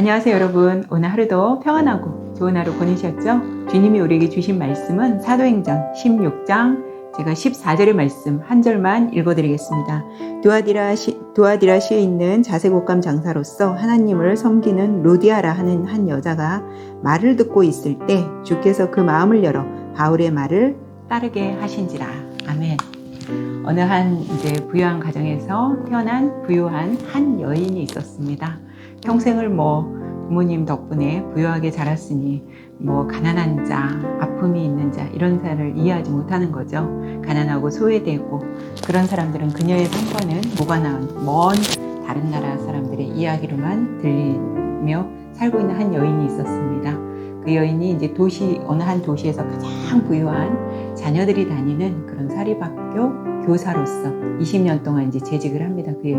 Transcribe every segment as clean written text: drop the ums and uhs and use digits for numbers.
안녕하세요 여러분. 오늘 하루도 평안하고 좋은 하루 보내셨죠? 주님이 우리에게 주신 말씀은 사도행전 16장 제가 14절의 말씀 한 절만 읽어드리겠습니다. 두아디라시에 있는 자색옷감 장사로서 하나님을 섬기는 루디아라 하는 한 여자가 말을 듣고 있을 때 주께서 그 마음을 열어 바울의 말을 따르게 하신지라. 아멘. 어느 한 부유한 가정에서 태어난 부유한 한 여인이 있었습니다. 평생을 부모님 덕분에 부유하게 자랐으니 가난한 자, 아픔이 있는 자 이런 자를 이해하지 못하는 거죠. 가난하고 소외되고 그런 사람들은 그녀의 상관은 무관한 먼 다른 나라 사람들의 이야기로만 들리며 살고 있는 한 여인이 있었습니다. 그 여인이 이제 어느 한 도시에서 가장 부유한 자녀들이 다니는 그런 사립학교 교사로서 20년 동안 재직을 합니다. 그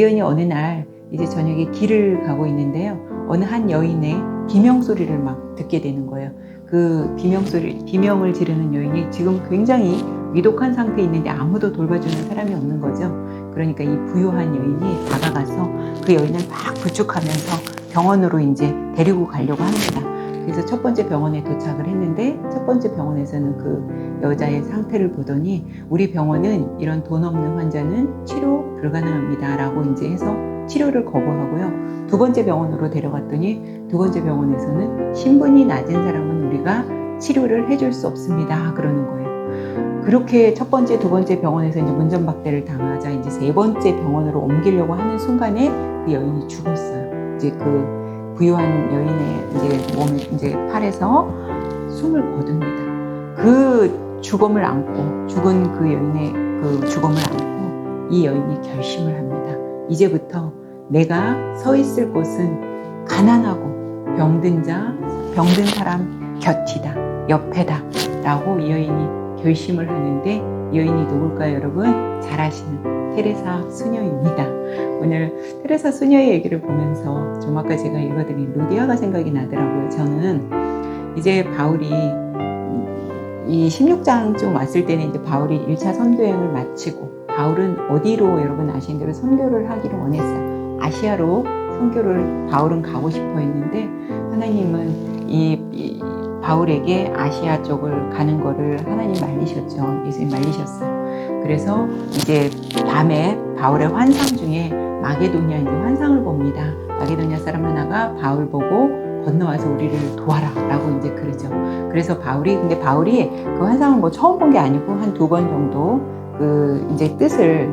여인이 어느 날 저녁에 길을 가고 있는데요. 어느 한 여인의 비명 소리를 막 듣게 되는 거예요. 그 비명을 지르는 여인이 지금 굉장히 위독한 상태에 있는데 아무도 돌봐주는 사람이 없는 거죠. 그러니까 이 부유한 여인이 다가가서 그 여인을 막 부축하면서 병원으로 데리고 가려고 합니다. 그래서 첫 번째 병원에 도착을 했는데 첫 번째 병원에서는 그 여자의 상태를 보더니 우리 병원은 이런 돈 없는 환자는 치료 불가능합니다 라고 해서 치료를 거부하고요. 두 번째 병원으로 데려갔더니 두 번째 병원에서는 신분이 낮은 사람은 우리가 치료를 해줄 수 없습니다 그러는 거예요. 그렇게 첫 번째, 두 번째 병원에서 문전박대를 당하자 세 번째 병원으로 옮기려고 하는 순간에 그 여인이 죽었어요. 그 부유한 여인의 팔에서 숨을 거둡니다. 그 죽음을 안고 죽은 그 여인의 그 죽음을 안고 이 여인이 결심을 합니다. 이제부터 내가 서 있을 곳은 가난하고 병든 사람 곁이다, 옆에다 라고 이 여인이 결심을 하는데 이 여인이 누굴까요 여러분? 잘 아시는 테레사 수녀입니다. 오늘 테레사 수녀의 얘기를 보면서 좀 아까 제가 읽어드린 루디아가 생각이 나더라고요. 저는 바울이 이 16장쯤 왔을 때는 바울이 1차 선교여행을 마치고 바울은 어디로 여러분 아시는 대로 선교를 하기를 원했어요. 아시아로 선교를 바울은 가고 싶어 했는데 하나님은 이 바울에게 아시아 쪽을 가는 거를 하나님 말리셨죠. 예수님 말리셨어요. 그래서 밤에 바울의 환상 중에 마게도냐 환상을 봅니다. 마게도냐 사람 하나가 바울 보고 건너와서 우리를 도와라 라고 그러죠. 그래서 바울이 그 환상을 처음 본 게 아니고 한 두 번 정도 뜻을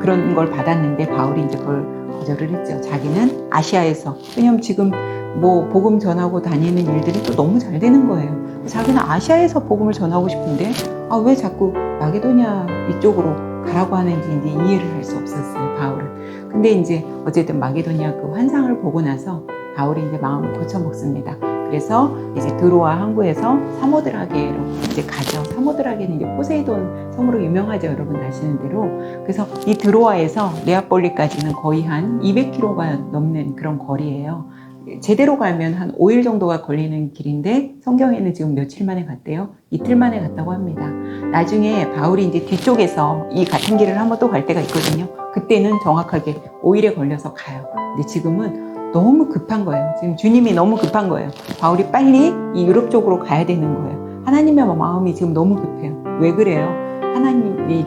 그런 걸 받았는데 바울이 그걸 거절을 했죠. 자기는 아시아에서, 왜냐면 지금 복음 전하고 다니는 일들이 또 너무 잘 되는 거예요. 자기는 아시아에서 복음을 전하고 싶은데 왜 자꾸 마게도냐 이쪽으로 가라고 하는지 이해를 할 수 없었어요, 바울은. 근데 어쨌든 마게도냐 그 환상을 보고 나서 바울이 마음을 고쳐먹습니다. 그래서 드로아 항구에서 사모드라게로 가죠. 사모드라게는 포세이돈 섬으로 유명하죠. 여러분 아시는 대로. 그래서 이 드로아에서 네아폴리까지는 거의 한 200km가 넘는 그런 거리예요. 제대로 가면 한 5일 정도가 걸리는 길인데 성경에는 지금 며칠 만에 갔대요. 이틀 만에 갔다고 합니다. 나중에 바울이 뒤쪽에서 이 같은 길을 한번 또 갈 때가 있거든요. 그때는 정확하게 5일에 걸려서 가요. 근데 지금은 너무 급한 거예요. 지금 주님이 너무 급한 거예요. 바울이 빨리 이 유럽 쪽으로 가야 되는 거예요. 하나님의 마음이 지금 너무 급해요. 왜 그래요?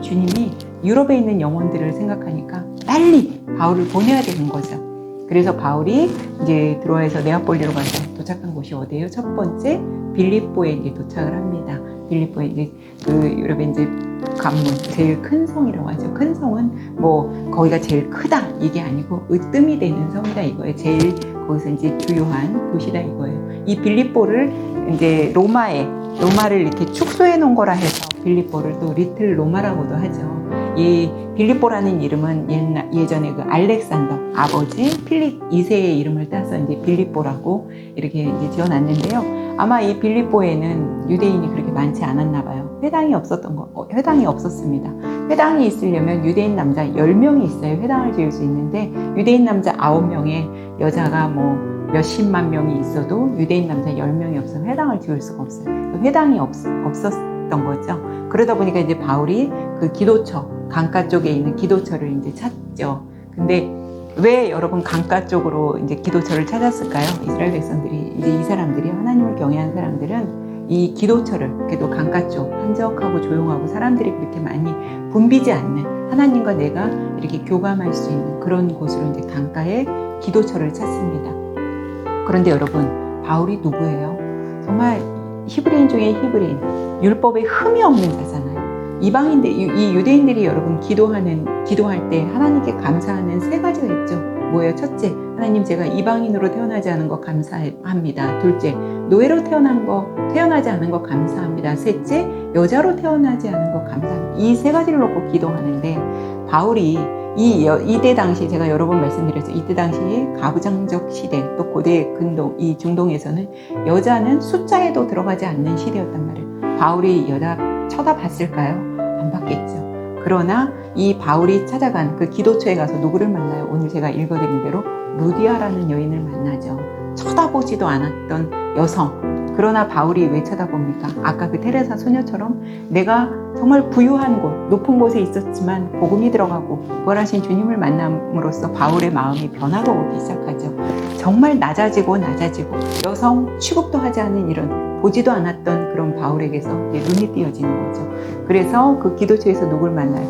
주님이 유럽에 있는 영혼들을 생각하니까 빨리 바울을 보내야 되는 거죠. 그래서 바울이 드로아에서 네아폴리로 가서 도착한 곳이 어디예요? 첫 번째 빌립보에 도착을 합니다. 빌립보에 유럽의 관문, 제일 큰 성이라고 하죠. 큰 성은 거기가 제일 크다 이게 아니고 으뜸이 되는 성이다 이거예요. 제일 거기서 주요한 도시다 이거예요. 이 빌립보를 로마를 이렇게 축소해 놓은 거라 해서 빌립보를 또 리틀 로마라고도 하죠. 이 빌립보라는 이름은 예전에 그 알렉산더 아버지 필립 2세의 이름을 따서 빌립보라고 이렇게 지어놨는데요. 아마 이 빌립보에는 유대인이 그렇게 많지 않았나 봐요. 회당이 없었습니다. 회당이 있으려면 유대인 남자 10명이 있어야 회당을 지을 수 있는데 유대인 남자 9명에 여자가 몇십만 명이 있어도 유대인 남자 10명이 없으면 회당을 지을 수가 없어요. 회당이 없었던 거죠. 그러다 보니까 바울이 그 기도처, 강가 쪽에 있는 기도처를 찾죠. 근데 왜 여러분 강가 쪽으로 이제 기도처를 찾았을까요? 이스라엘 백성들이, 이제 이 사람들이, 하나님을 경외한 사람들은 이 기도처를, 그래도 강가 쪽, 한적하고 조용하고 사람들이 그렇게 많이 붐비지 않는, 하나님과 내가 이렇게 교감할 수 있는 그런 곳으로 이제 강가에 기도처를 찾습니다. 그런데 여러분, 바울이 누구예요? 정말 히브리인 중에 히브리인, 율법에 흠이 없는 자잖아요. 이방인들, 이 유대인들이 여러분 기도할 때 하나님께 감사하는 세 가지가 있죠. 뭐예요? 첫째, 하나님 제가 이방인으로 태어나지 않은 거 감사합니다. 둘째, 노예로 태어나지 않은 거 감사합니다. 셋째, 여자로 태어나지 않은 거 감사합니다. 이 세 가지를 놓고 기도하는데, 바울이 이때 당시, 제가 여러 번 말씀드렸죠. 이때 당시 가부장적 시대, 또 고대 근동, 이 중동에서는 여자는 숫자에도 들어가지 않는 시대였단 말이에요. 바울이 여자 쳐다봤을까요? 안 봤겠죠. 그러나 이 바울이 찾아간 그 기도처에 가서 누구를 만나요? 오늘 제가 읽어드린 대로 루디아라는 여인을 만나죠. 쳐다보지도 않았던 여성. 그러나 바울이 왜 쳐다봅니까? 아까 그 테레사 소녀처럼 내가 정말 부유한 곳, 높은 곳에 있었지만 복음이 들어가고 부활하신 주님을 만남으로써 바울의 마음이 변화가 오기 시작하죠. 정말 낮아지고 여성 취급도 하지 않은 이런 보지도 않았던 그런 바울에게서 눈이 띄어지는 거죠. 그래서 그 기도처에서 누굴 만나요?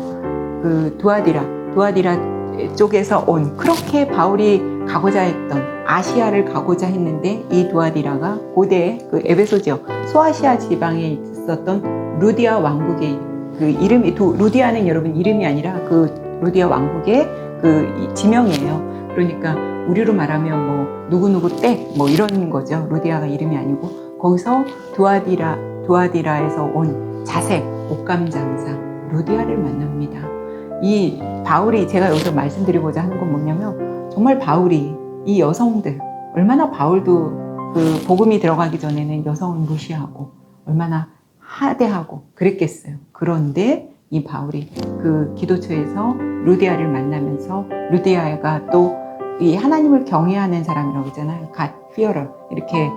그 두아디라 쪽에서 온, 그렇게 바울이 가고자 했던, 아시아를 가고자 했는데, 이 두아디라가 고대 그 에베소 지역 소아시아 지방에 있었던 루디아 왕국의 그 이름이, 루디아는 여러분 이름이 아니라 그 루디아 왕국의 그 지명이에요. 그러니까 우리로 말하면 뭐 누구누구 댁 뭐 이런 거죠. 루디아가 이름이 아니고, 거기서 두아디라에서 온 자색 옷감 장사 루디아를 만납니다. 이 바울이, 제가 여기서 말씀드리고자 하는 건 뭐냐면, 정말 바울이 이 여성들, 얼마나 바울도 그 복음이 들어가기 전에는 여성을 무시하고 얼마나 하대하고 그랬겠어요. 그런데 이 바울이 그 기도처에서 루디아를 만나면서, 루디아가 또 이 하나님을 경외하는 사람이라고 했잖아요. God fearer. 이렇게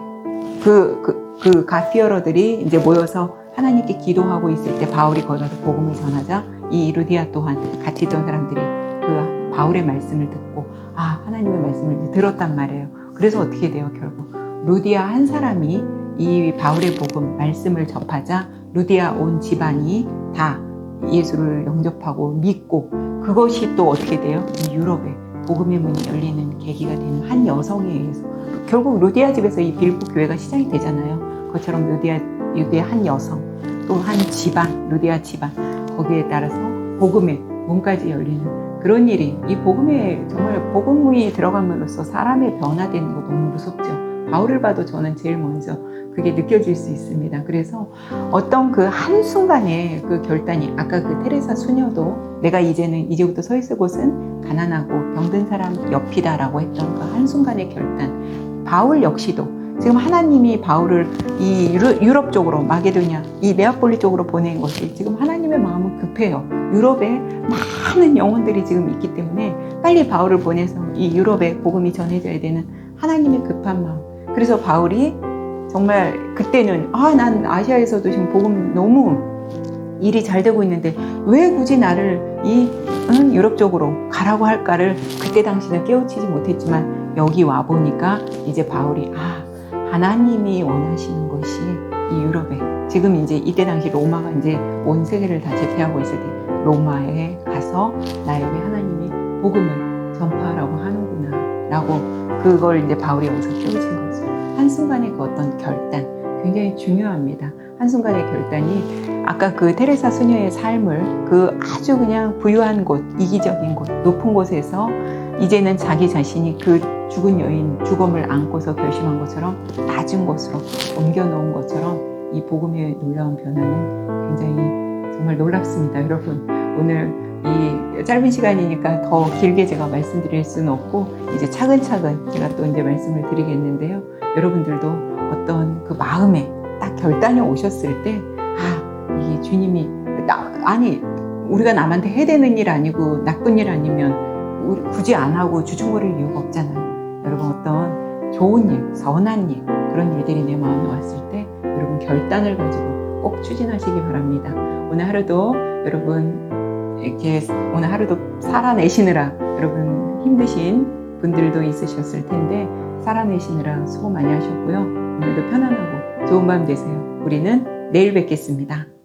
그 God fearer들이 이제 모여서 하나님께 기도하고 있을 때 바울이 거기 가서 복음을 전하자, 이 루디아 또한 같이 있던 사람들이 그 바울의 말씀을 듣고, 하나님의 말씀을 들었단 말이에요. 그래서 어떻게 돼요? 결국 루디아 한 사람이 이 바울의 복음 말씀을 접하자 루디아 온 집안이 다 예수를 영접하고 믿고, 그것이 또 어떻게 돼요? 이 유럽에 복음의 문이 열리는 계기가 되는 한 여성에 의해서, 결국 루디아 집에서 이 빌보 교회가 시작이 되잖아요. 그것처럼 루디아 한 여성, 또 한 집안, 루디아 집안, 거기에 따라서 복음의 문까지 열리는 그런 일이, 이 복음에 정말 복음이 들어감으로써 사람의 변화되는 거 너무 무섭죠. 바울을 봐도 저는 제일 먼저 그게 느껴질 수 있습니다. 그래서 어떤 그 한순간의 그 결단이, 아까 그 테레사 수녀도 내가 이제부터 서 있을 곳은 가난하고 병든 사람 옆이다라고 했던 그 한순간의 결단, 바울 역시도 지금 하나님이 바울을 이 유럽 쪽으로, 마게도냐, 이 네아폴리 쪽으로 보낸 것이 지금 하나님의 마음은 급해요. 유럽에 많은 영혼들이 지금 있기 때문에 빨리 바울을 보내서 이 유럽에 복음이 전해져야 되는 하나님의 급한 마음. 그래서 바울이 정말 그때는 난 아시아에서도 지금 복음 너무 일이 잘 되고 있는데 왜 굳이 나를 이 유럽 쪽으로 가라고 할까를 그때 당시는 깨우치지 못했지만, 여기 와 보니까 이제 바울이 하나님이 원하시는 것이 이 유럽에, 지금 이제 이때 당시 로마가 이제 온 세계를 다 제패하고 있을 때 로마에 가서 나에게 하나님이 복음을 전파하라고 하는구나 라고, 그걸 이제 바울이 여기서 깨우친 거죠. 한순간의 그 어떤 결단, 굉장히 중요합니다. 한순간의 결단이 아까 그 테레사 수녀의 삶을 그 아주 그냥 부유한 곳, 이기적인 곳, 높은 곳에서 이제는 자기 자신이 그 죽은 여인 죽음을 안고서 결심한 것처럼 낮은 곳으로 옮겨놓은 것처럼, 이 복음의 놀라운 변화는 굉장히 정말 놀랍습니다. 여러분, 오늘 이 짧은 시간이니까 더 길게 제가 말씀드릴 수는 없고 이제 차근차근 제가 또 이제 말씀을 드리겠는데요. 여러분들도 어떤 그 마음에 딱 결단이 오셨을 때, 이게 주님이 우리가 남한테 해야 되는 일 아니고 나쁜 일 아니면 우리 굳이 안 하고 주춤거릴 이유가 없잖아요. 여러분, 어떤 좋은 일, 선한 일, 그런 일들이 내 마음에 왔을 때 여러분 결단을 가지고 꼭 추진하시기 바랍니다. 오늘 하루도 여러분 이렇게 오늘 하루도 살아내시느라 여러분 힘드신 분들도 있으셨을 텐데 살아내시느라 수고 많이 하셨고요. 오늘도 편안하고 좋은 밤 되세요. 우리는 내일 뵙겠습니다.